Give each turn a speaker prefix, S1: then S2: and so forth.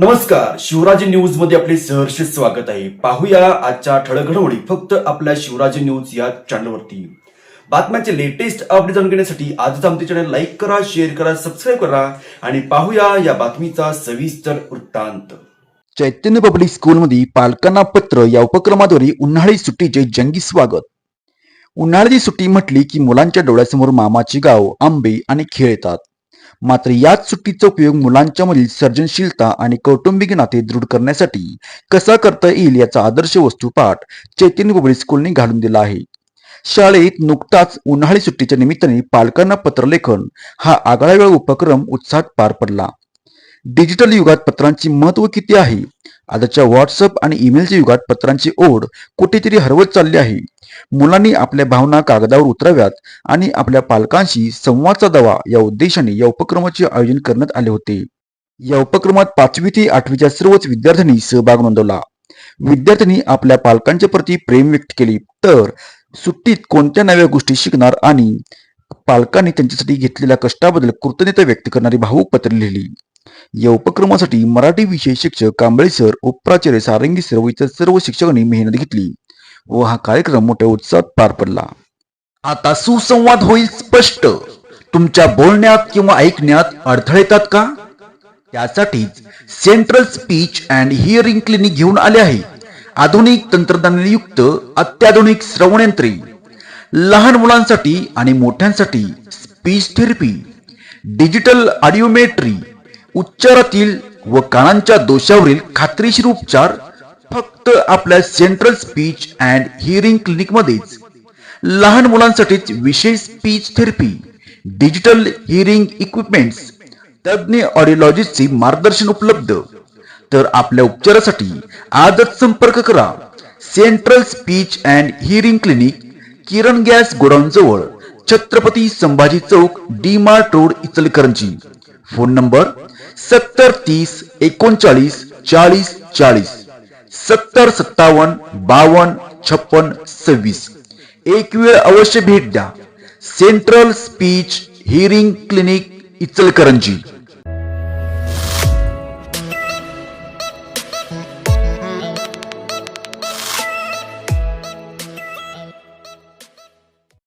S1: नमस्कार, शिवराज न्यूज मध्ये आपले सहर्ष स्वागत आहे. पाहूया आजच्या ठळक घडामोडी फक्त आपल्या शिवराज न्यूज या चॅनलवरती. बातम्यांचे लेटेस्ट अपडेट जाणून घेण्यासाठी आजच आमचे चॅनल लाईक करा, शेअर करा, सबस्क्राईब करा आणि पाहूया या बातमीचा सविस्तर वृत्तांत.
S2: चैतन्य पब्लिक स्कूलमध्ये पालकांना पत्र या उपक्रमाद्वारे उन्हाळी सुट्टीचे जंगी स्वागत. उन्हाळ्याची सुट्टी म्हटली की मुलांच्या डोळ्यासमोर मामाचे गाव, आंबे आणि खेळ येतात. मात्र याच सुट्टीचा उपयोग मुलांच्या मधील सर्जनशीलता आणि कौटुंबिक नाते दृढ करण्यासाठी कसा करता येईल याचा आदर्श वस्तुपाठ चैतन्य पब्लिक स्कूलने घालून दिला आहे. शाळेत नुकताच उन्हाळी सुट्टीच्या निमित्ताने पालकांना पत्रलेखन हा आगळावेगळा उपक्रम उत्साहात पार पडला. डिजिटल युगात पत्रांचे महत्त्व किती आहे? आताच्या व्हॉट्सअप आणि ईमेलच्या युगात पत्रांची ओढ कुठेतरी हरवत चालली आहे. मुलांनी आपल्या भावना कागदावर उतराव्यात आणि आपल्या पालकांशी संवाद साधावा या उद्देशाने या उपक्रमाचे आयोजन करण्यात आले होते. या उपक्रमात 5वी ते 8वीच्या सर्वच विद्यार्थ्यांनी सहभाग नोंदवला. विद्यार्थ्यांनी आपल्या पालकांच्या प्रती प्रेम व्यक्त केले, तर सुट्टीत कोणत्या नव्या गोष्टी शिकणार आणि पालकांनी त्यांच्यासाठी घेतलेल्या कष्टाबद्दल कृतज्ञता व्यक्त करणारी भावूक पत्रे लिहिली. या उपक्रमासाठी मराठी विषय शिक्षक कांबळे सर, उपप्राचार्य सारंगी सर व इतर सर्व शिक्षकांनी मेहनत घेतली व हा कार्यक्रम मोठ्या उत्साहात पार पडला. आता सुसंवाद होईल स्पष्ट. तुमच्या बोलण्यात किंवा ऐकण्यात अडथळे येतात का? त्यासाठीच central speech and hearing clinic घेऊन आले आहे. आधुनिक तंत्रज्ञानाने युक्त अत्याधुनिक श्रवण यंत्रे, लहान मुलांसाठी आणि मोठ्यांसाठी स्पीच थेरपी, डिजिटल ऑडिओमेट्री, उच्चारातील व कानांच्या दोषावरील खात्रीशीर उपचार फक्त आपल्या central speech and hearing clinic मध्येच. लहान मुलांसाठीच विशेष speech therapy, digital hearing equipments, तज्ञ ऑडिओलॉजिस्टचे मार्गदर्शन उपलब्ध. तर आपल्या उपचारासाठी आजच संपर्क करा. Central speech and hearing clinic, Kiran gas godown जवळ, Chhatrapati Sambhaji Chowk, D Mart road, Ichalkaranji. Phone number 7030 39 40 40, 7057 52 56 26. एक वेळ अवश्य भेट द्या. Central speech hearing clinic, Ichalkaranji.